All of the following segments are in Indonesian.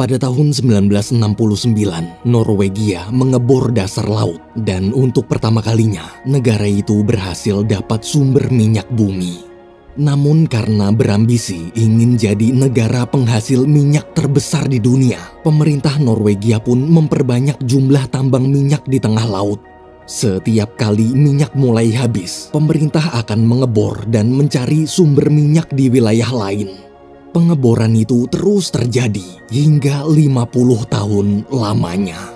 Pada tahun 1969, Norwegia mengebor dasar laut dan untuk pertama kalinya negara itu berhasil dapat sumber minyak bumi. Namun karena berambisi ingin jadi negara penghasil minyak terbesar di dunia, pemerintah Norwegia pun memperbanyak jumlah tambang minyak di tengah laut. Setiap kali minyak mulai habis, pemerintah akan mengebor dan mencari sumber minyak di wilayah lain. Pengeboran itu terus terjadi hingga 50 tahun lamanya.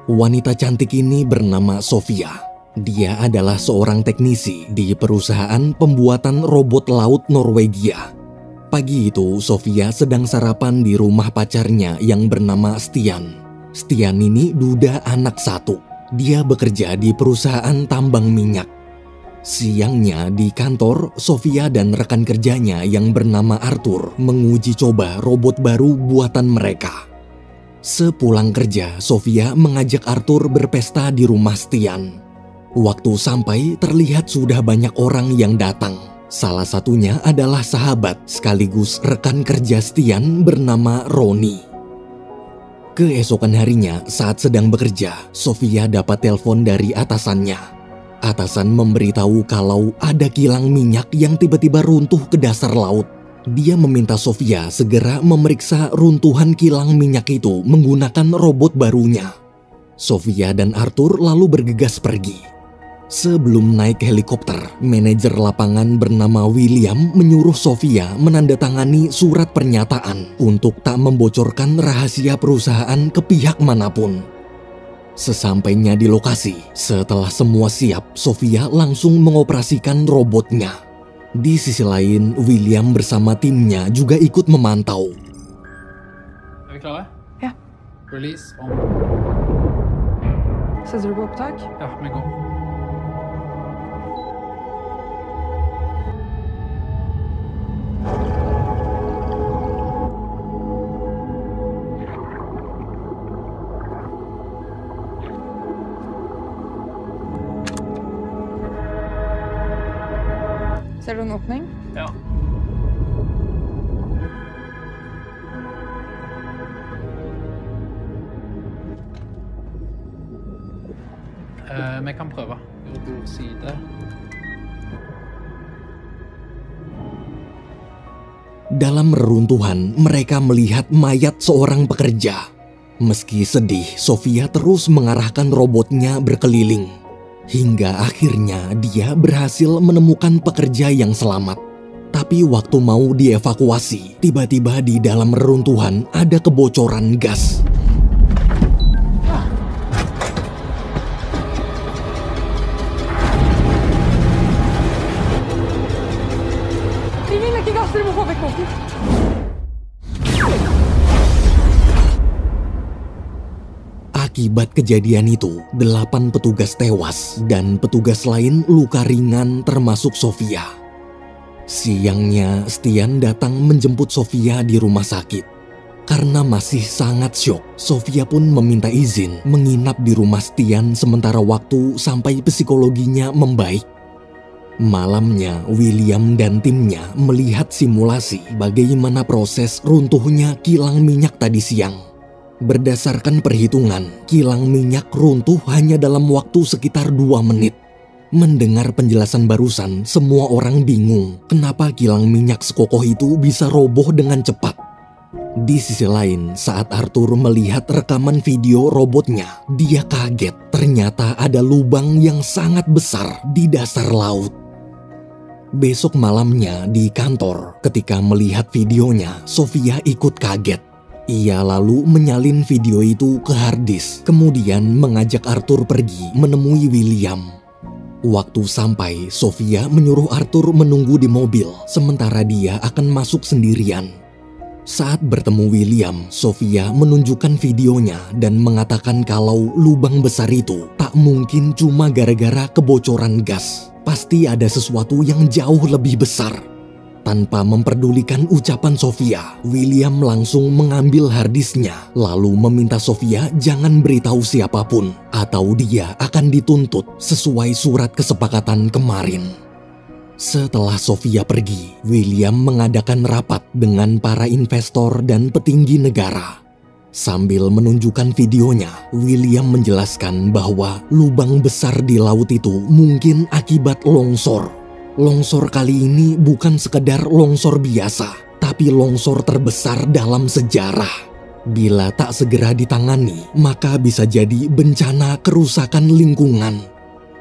Wanita cantik ini bernama Sofia. Dia adalah seorang teknisi di perusahaan pembuatan robot laut Norwegia. Pagi itu, Sofia sedang sarapan di rumah pacarnya yang bernama Stian. Stian ini duda anak satu. Dia bekerja di perusahaan tambang minyak. Siangnya di kantor, Sofia dan rekan kerjanya yang bernama Arthur menguji coba robot baru buatan mereka. Sepulang kerja, Sofia mengajak Arthur berpesta di rumah Stian. Waktu sampai, terlihat sudah banyak orang yang datang. Salah satunya adalah sahabat sekaligus rekan kerja Stian bernama Roni. Keesokan harinya, saat sedang bekerja, Sofia dapat telepon dari atasannya. Atasan memberitahu kalau ada kilang minyak yang tiba-tiba runtuh ke dasar laut. Dia meminta Sofia segera memeriksa runtuhan kilang minyak itu menggunakan robot barunya. Sofia dan Arthur lalu bergegas pergi. Sebelum naik helikopter, manajer lapangan bernama William menyuruh Sofia menandatangani surat pernyataan untuk tak membocorkan rahasia perusahaan ke pihak manapun. Sesampainya di lokasi, setelah semua siap, Sofia langsung mengoperasikan robotnya. Di sisi lain, William bersama timnya juga ikut memantau. Er vi klare? Ja. Release on. Setter du på opptak? Ja, vi går. Ser du en åpning? Ja. Vi kan prøve. God side. Dalam reruntuhan, mereka melihat mayat seorang pekerja. Meski sedih, Sofia terus mengarahkan robotnya berkeliling. Hingga akhirnya dia berhasil menemukan pekerja yang selamat. Tapi waktu mau dievakuasi, tiba-tiba di dalam reruntuhan ada kebocoran gas. Vi vil ikke gasse, du må få vekk båten. Akibat kejadian itu, 8 petugas tewas dan petugas lain luka ringan termasuk Sofia. Siangnya, Stian datang menjemput Sofia di rumah sakit. Karena masih sangat syok, Sofia pun meminta izin menginap di rumah Stian sementara waktu sampai psikologinya membaik. Malamnya, William dan timnya melihat simulasi bagaimana proses runtuhnya kilang minyak tadi siang. Berdasarkan perhitungan, kilang minyak runtuh hanya dalam waktu sekitar 2 menit. Mendengar penjelasan barusan, semua orang bingung kenapa kilang minyak sekokoh itu bisa roboh dengan cepat. Di sisi lain, saat Arthur melihat rekaman video robotnya, dia kaget ternyata ada lubang yang sangat besar di dasar laut. Besok malamnya di kantor, ketika melihat videonya, Sofia ikut kaget. Ia lalu menyalin video itu ke harddisk, kemudian mengajak Arthur pergi menemui William. Waktu sampai, Sofia menyuruh Arthur menunggu di mobil, sementara dia akan masuk sendirian. Saat bertemu William, Sofia menunjukkan videonya dan mengatakan kalau lubang besar itu tak mungkin cuma gara-gara kebocoran gas. Pasti ada sesuatu yang jauh lebih besar. Tanpa memperdulikan ucapan Sofia, William langsung mengambil harddisknya lalu meminta Sofia jangan beritahu siapapun atau dia akan dituntut sesuai surat kesepakatan kemarin. Setelah Sofia pergi, William mengadakan rapat dengan para investor dan petinggi negara. Sambil menunjukkan videonya, William menjelaskan bahwa lubang besar di laut itu mungkin akibat longsor. Longsor kali ini bukan sekedar longsor biasa, tapi longsor terbesar dalam sejarah. Bila tak segera ditangani, maka bisa jadi bencana kerusakan lingkungan.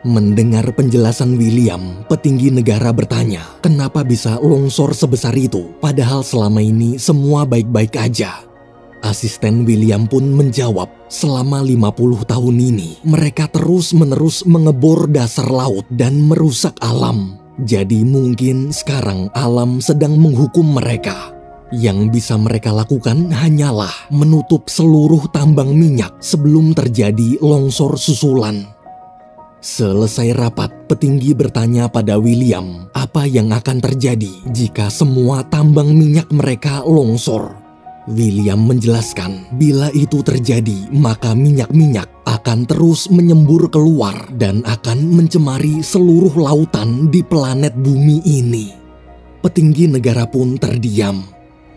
Mendengar penjelasan William, petinggi negara bertanya, kenapa bisa longsor sebesar itu, padahal selama ini semua baik-baik aja. Asisten William pun menjawab, selama 50 tahun ini, mereka terus-menerus mengebor dasar laut dan merusak alam. Jadi mungkin sekarang alam sedang menghukum mereka. Yang bisa mereka lakukan hanyalah menutup seluruh tambang minyak sebelum terjadi longsor susulan. Selesai rapat, petinggi bertanya pada William apa yang akan terjadi jika semua tambang minyak mereka longsor. William menjelaskan, bila itu terjadi, maka minyak-minyak akan terus menyembur keluar dan akan mencemari seluruh lautan di planet bumi ini. Petinggi negara pun terdiam.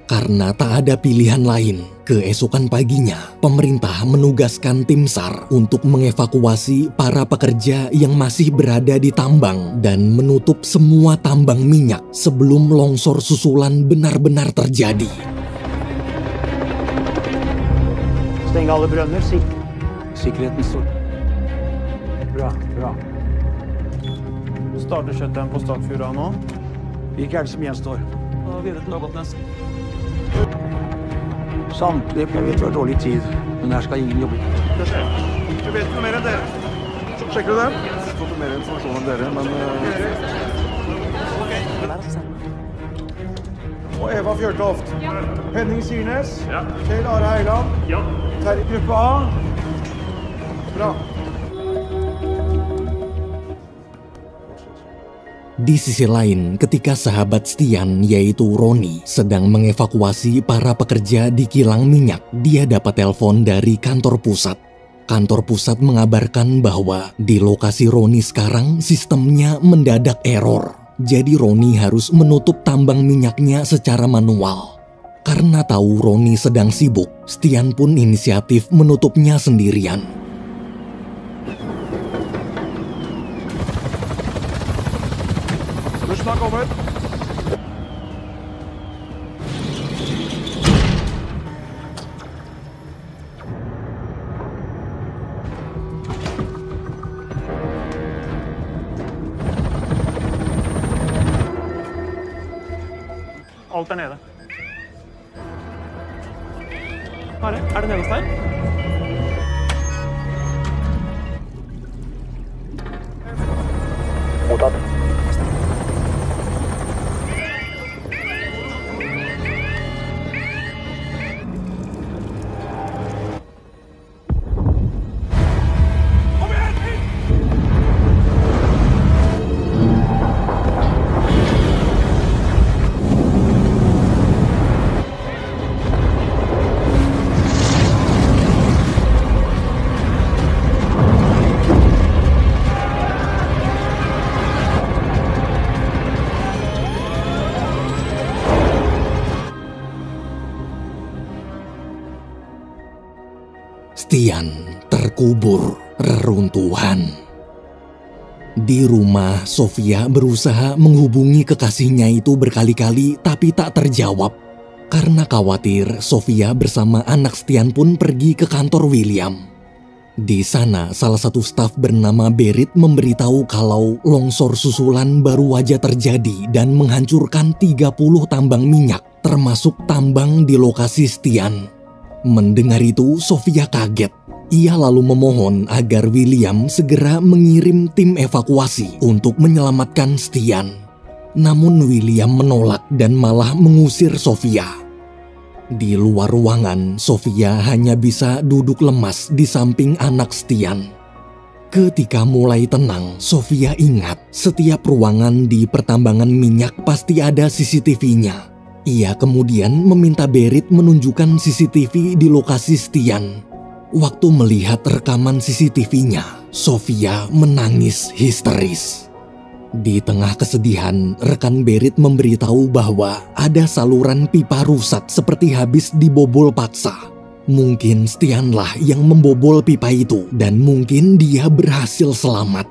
Karena tak ada pilihan lain, keesokan paginya, pemerintah menugaskan tim SAR untuk mengevakuasi para pekerja yang masih berada di tambang dan menutup semua tambang minyak sebelum longsor susulan benar-benar terjadi. Steng alle brønner, sikkerheten står. Bra. Starter skjøtteren på startfjura nå. Hvilke det som gjenstår? Videre til Lågåtnes. Samtlige, jeg vet vi har dårlig tid, men her skal ingen jobbe. Det skjer. Jeg vet noe mer enn dere. Sjekker du det? Jeg har fått mer informasjon om dere, men... Og Eva Fjørtoft. Ja. Henning Sirnes. Ja. Kjell Are Heiland. Ja. Terje Gruppe A. Bra. Di sisi lain, ketika sahabat Stian yaitu Roni sedang mengevakuasi para pekerja di kilang minyak, dia dapat telepon dari kantor pusat. Kantor pusat mengabarkan bahwa di lokasi Roni sekarang sistemnya mendadak error. Jadi Roni harus menutup tambang minyaknya secara manual. Karena tahu Roni sedang sibuk, Stian pun inisiatif menutupnya sendirian. Bussen har kommet. Alt nede. Are, det nederst der? Mottatt. Stian terkubur reruntuhan. Di rumah, Sofia berusaha menghubungi kekasihnya itu berkali-kali tapi tak terjawab. Karena khawatir, Sofia bersama anak Stian pun pergi ke kantor William. Di sana, salah satu staf bernama Berit memberitahu kalau longsor susulan baru aja terjadi dan menghancurkan 30 tambang minyak, termasuk tambang di lokasi Stian. Mendengar itu, Sofia kaget. Ia lalu memohon agar William segera mengirim tim evakuasi untuk menyelamatkan Stian. Namun William menolak dan malah mengusir Sofia. Di luar ruangan, Sofia hanya bisa duduk lemas di samping anak Stian. Ketika mulai tenang, Sofia ingat setiap ruangan di pertambangan minyak pasti ada CCTV-nya. Ia kemudian meminta Berit menunjukkan CCTV di lokasi Stian. Waktu melihat rekaman CCTV-nya, Sofia menangis histeris. Di tengah kesedihan, rekan Berit memberitahu bahwa ada saluran pipa rusak seperti habis dibobol paksa. Mungkin Stianlah yang membobol pipa itu dan mungkin dia berhasil selamat.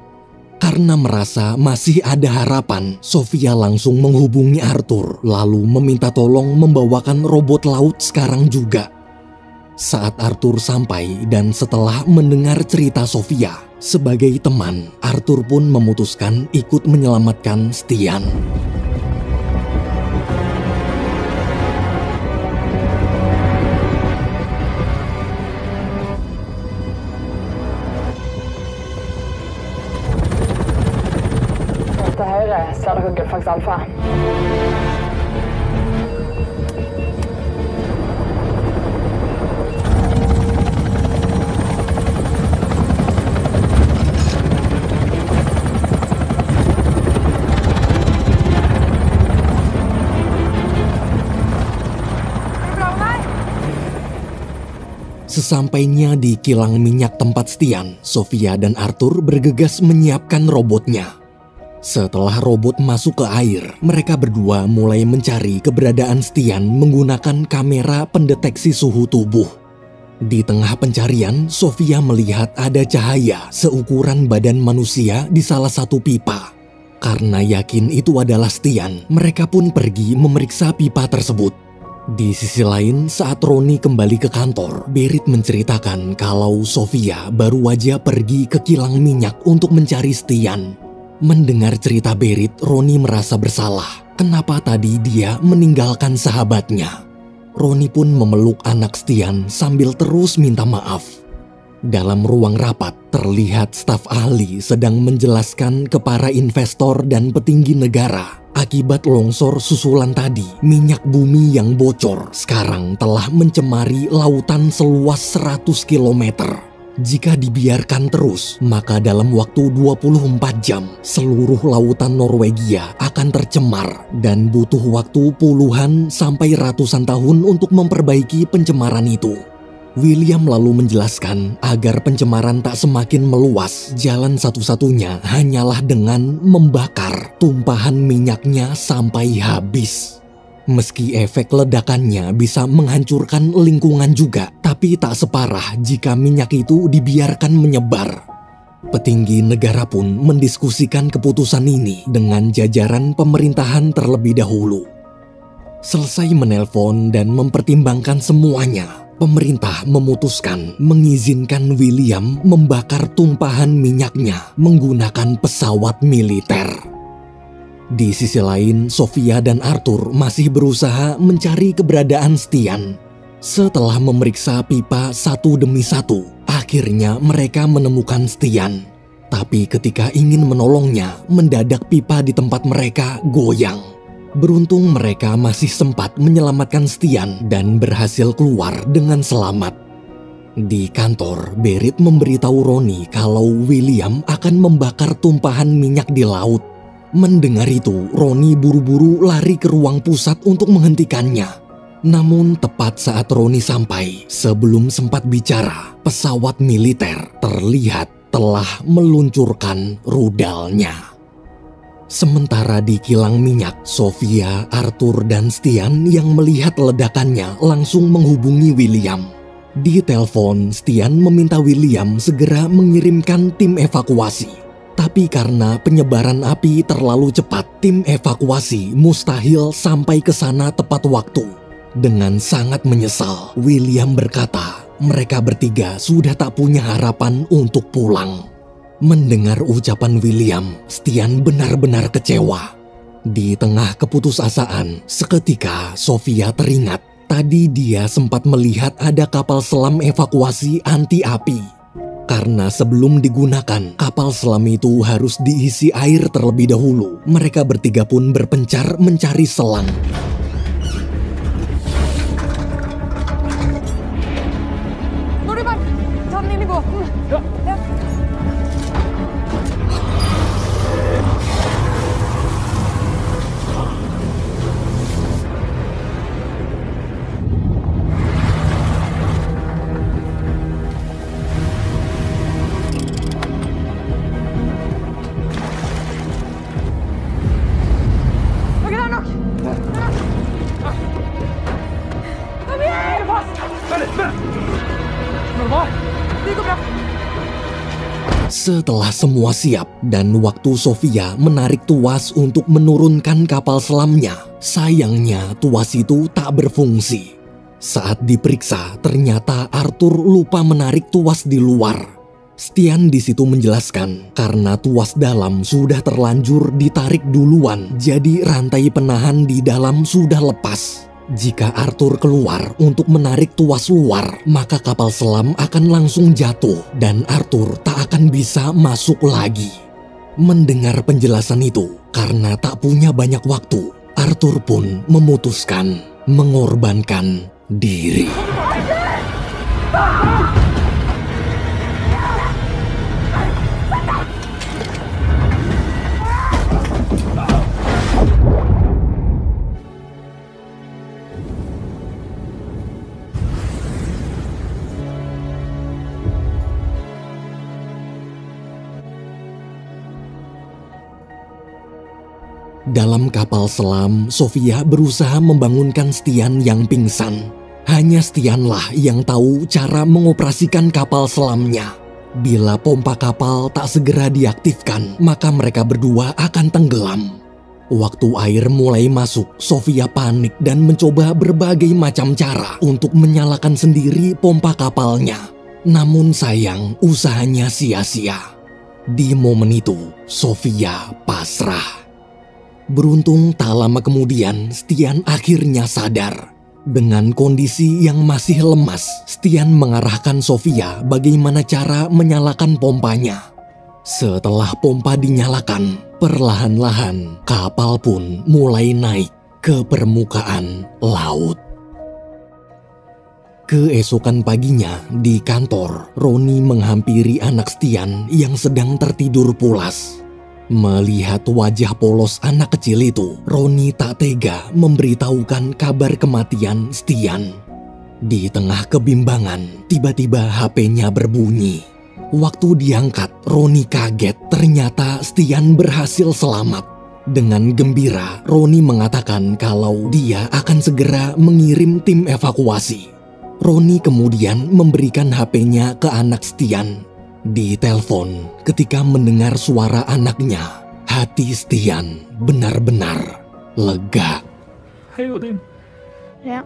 Karena merasa masih ada harapan, Sofia langsung menghubungi Arthur lalu meminta tolong membawakan robot laut sekarang juga. Saat Arthur sampai dan setelah mendengar cerita Sofia, sebagai teman, Arthur pun memutuskan ikut menyelamatkan Stian. Til høyre ser dere Gullfaks Alfa. Sesampainya di kilang minyak tempat Stian, Sofia dan Arthur bergegas menyiapkan robotnya. Setelah robot masuk ke air, mereka berdua mulai mencari keberadaan Stian menggunakan kamera pendeteksi suhu tubuh. Di tengah pencarian, Sofia melihat ada cahaya seukuran badan manusia di salah satu pipa. Karena yakin itu adalah Stian, mereka pun pergi memeriksa pipa tersebut. Di sisi lain, saat Roni kembali ke kantor, Berit menceritakan kalau Sofia baru aja pergi ke kilang minyak untuk mencari Stian. Mendengar cerita Berit, Roni merasa bersalah. Kenapa tadi dia meninggalkan sahabatnya? Roni pun memeluk anak Stian sambil terus minta maaf. Dalam ruang rapat, terlihat staf ahli sedang menjelaskan ke para investor dan petinggi negara. Akibat longsor susulan tadi, minyak bumi yang bocor sekarang telah mencemari lautan seluas 100 km. Jika dibiarkan terus, maka dalam waktu 24 jam, seluruh lautan Norwegia akan tercemar dan butuh waktu puluhan sampai ratusan tahun untuk memperbaiki pencemaran itu. William lalu menjelaskan agar pencemaran tak semakin meluas, jalan satu-satunya hanyalah dengan membakar tumpahan minyaknya sampai habis. Meski efek ledakannya bisa menghancurkan lingkungan juga, tapi tak separah jika minyak itu dibiarkan menyebar. Petinggi negara pun mendiskusikan keputusan ini dengan jajaran pemerintahan terlebih dahulu. Selesai menelpon dan mempertimbangkan semuanya, pemerintah memutuskan mengizinkan William membakar tumpahan minyaknya menggunakan pesawat militer. Di sisi lain, Sofia dan Arthur masih berusaha mencari keberadaan Stian. Setelah memeriksa pipa satu demi satu, akhirnya mereka menemukan Stian. Tapi ketika ingin menolongnya, mendadak pipa di tempat mereka goyang. Beruntung mereka masih sempat menyelamatkan Stian dan berhasil keluar dengan selamat. Di kantor, Berit memberitahu Roni kalau William akan membakar tumpahan minyak di laut. Mendengar itu, Roni buru-buru lari ke ruang pusat untuk menghentikannya. Namun tepat saat Roni sampai, sebelum sempat bicara, pesawat militer terlihat telah meluncurkan rudalnya. Sementara di kilang minyak, Sofia, Arthur, dan Stian yang melihat ledakannya langsung menghubungi William. Di telepon, Stian meminta William segera mengirimkan tim evakuasi. Tapi karena penyebaran api terlalu cepat, tim evakuasi mustahil sampai ke sana tepat waktu. Dengan sangat menyesal, William berkata, mereka bertiga sudah tak punya harapan untuk pulang. Mendengar ucapan William, Stian benar-benar kecewa. Di tengah keputusasaan, seketika Sofia teringat tadi dia sempat melihat ada kapal selam evakuasi anti api. Karena sebelum digunakan, kapal selam itu harus diisi air terlebih dahulu. Mereka bertiga pun berpencar mencari selang. Nordberg, ta den inn i båten. Ja. Setelah semua siap dan waktu Sofia menarik tuas untuk menurunkan kapal selamnya, sayangnya tuas itu tak berfungsi. Saat diperiksa, ternyata Arthur lupa menarik tuas di luar. Stian di situ menjelaskan karena tuas dalam sudah terlanjur ditarik duluan, jadi rantai penahan di dalam sudah lepas. Jika Arthur keluar untuk menarik tuas luar, maka kapal selam akan langsung jatuh dan Arthur tak akan bisa masuk lagi. Mendengar penjelasan itu, karena tak punya banyak waktu, Arthur pun memutuskan mengorbankan diri. Dalam kapal selam, Sofia berusaha membangunkan Stian yang pingsan. Hanya Stianlah yang tahu cara mengoperasikan kapal selamnya. Bila pompa kapal tak segera diaktifkan, maka mereka berdua akan tenggelam. Waktu air mulai masuk, Sofia panik dan mencoba berbagai macam cara untuk menyalakan sendiri pompa kapalnya. Namun sayang, usahanya sia-sia. Di momen itu, Sofia pasrah. Beruntung tak lama kemudian Stian akhirnya sadar. Dengan kondisi yang masih lemas, Stian mengarahkan Sofia bagaimana cara menyalakan pompanya. Setelah pompa dinyalakan, perlahan-lahan kapal pun mulai naik ke permukaan laut. Keesokan paginya di kantor, Roni menghampiri anak Stian yang sedang tertidur pulas. Melihat wajah polos anak kecil itu, Roni tak tega memberitahukan kabar kematian Stian. Di tengah kebimbangan, tiba-tiba HP-nya berbunyi. Waktu diangkat, Roni kaget ternyata Stian berhasil selamat. Dengan gembira, Roni mengatakan kalau dia akan segera mengirim tim evakuasi. Roni kemudian memberikan HP-nya ke anak Stian. Di telepon, ketika mendengar suara anaknya, hati Stian benar-benar lega. Hej Odin. Ja.